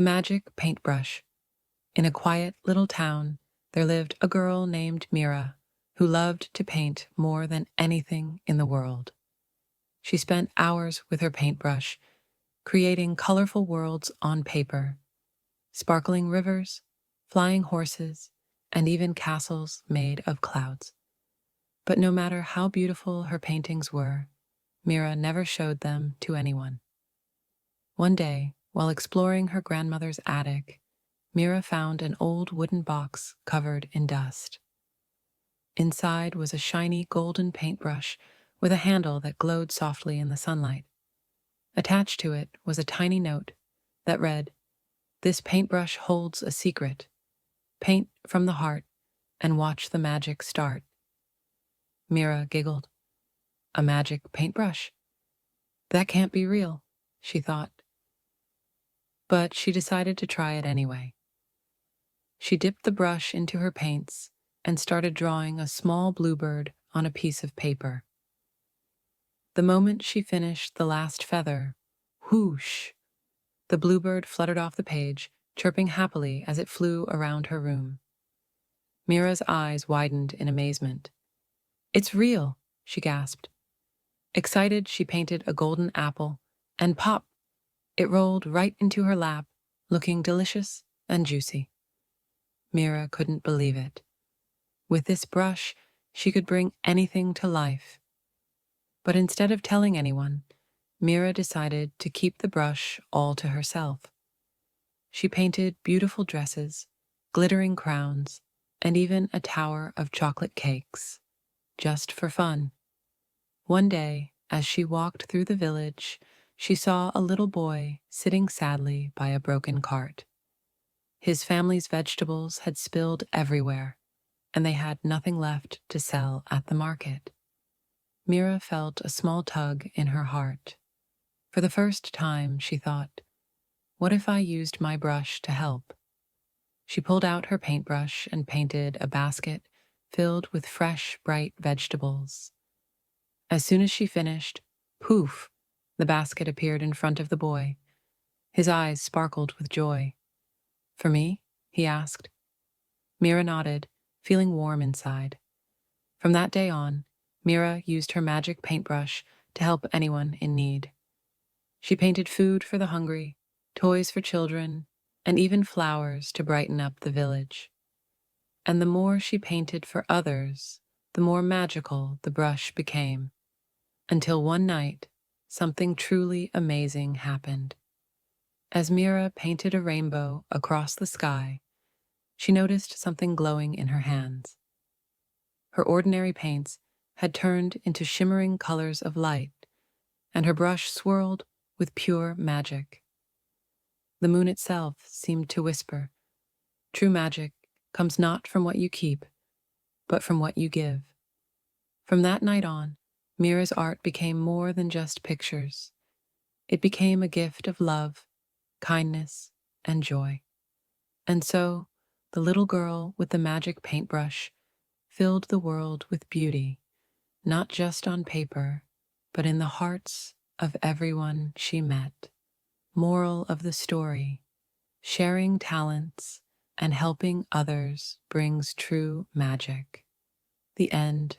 The Magic Paintbrush. In a quiet little town, there lived a girl named Mira who loved to paint more than anything in the world. She spent hours with her paintbrush, creating colorful worlds on paper, sparkling rivers, flying horses, and even castles made of clouds. But no matter how beautiful her paintings were, Mira never showed them to anyone. One day, while exploring her grandmother's attic, Mira found an old wooden box covered in dust. Inside was a shiny golden paintbrush with a handle that glowed softly in the sunlight. Attached to it was a tiny note that read, "This paintbrush holds a secret. Paint from the heart and watch the magic start." Mira giggled. A magic paintbrush? That can't be real, she thought. But she decided to try it anyway. She dipped the brush into her paints and started drawing a small bluebird on a piece of paper. The moment she finished the last feather, whoosh! The bluebird fluttered off the page, chirping happily as it flew around her room. Mira's eyes widened in amazement. "It's real," she gasped. Excited, she painted a golden apple, and pop! It rolled right into her lap, looking delicious and juicy. Mira couldn't believe it. With this brush, she could bring anything to life. But instead of telling anyone, Mira decided to keep the brush all to herself. She painted beautiful dresses, glittering crowns, and even a tower of chocolate cakes, just for fun. One day, as she walked through the village, she saw a little boy sitting sadly by a broken cart. His family's vegetables had spilled everywhere, and they had nothing left to sell at the market. Mira felt a small tug in her heart. For the first time, she thought, what if I used my brush to help? She pulled out her paintbrush and painted a basket filled with fresh, bright vegetables. As soon as she finished, poof, the basket appeared in front of the boy. His eyes sparkled with joy. "For me?" he asked. Mira nodded, feeling warm inside. From that day on, Mira used her magic paintbrush to help anyone in need. She painted food for the hungry, toys for children, and even flowers to brighten up the village. And the more she painted for others, the more magical the brush became. Until one night, something truly amazing happened. As Mira painted a rainbow across the sky, she noticed something glowing in her hands. Her ordinary paints had turned into shimmering colors of light, and her brush swirled with pure magic. The moon itself seemed to whisper, "True magic comes not from what you keep, but from what you give." From that night on, Mira's art became more than just pictures. It became a gift of love, kindness, and joy. And so, the little girl with the magic paintbrush filled the world with beauty, not just on paper, but in the hearts of everyone she met. Moral of the story: sharing talents and helping others brings true magic. The end.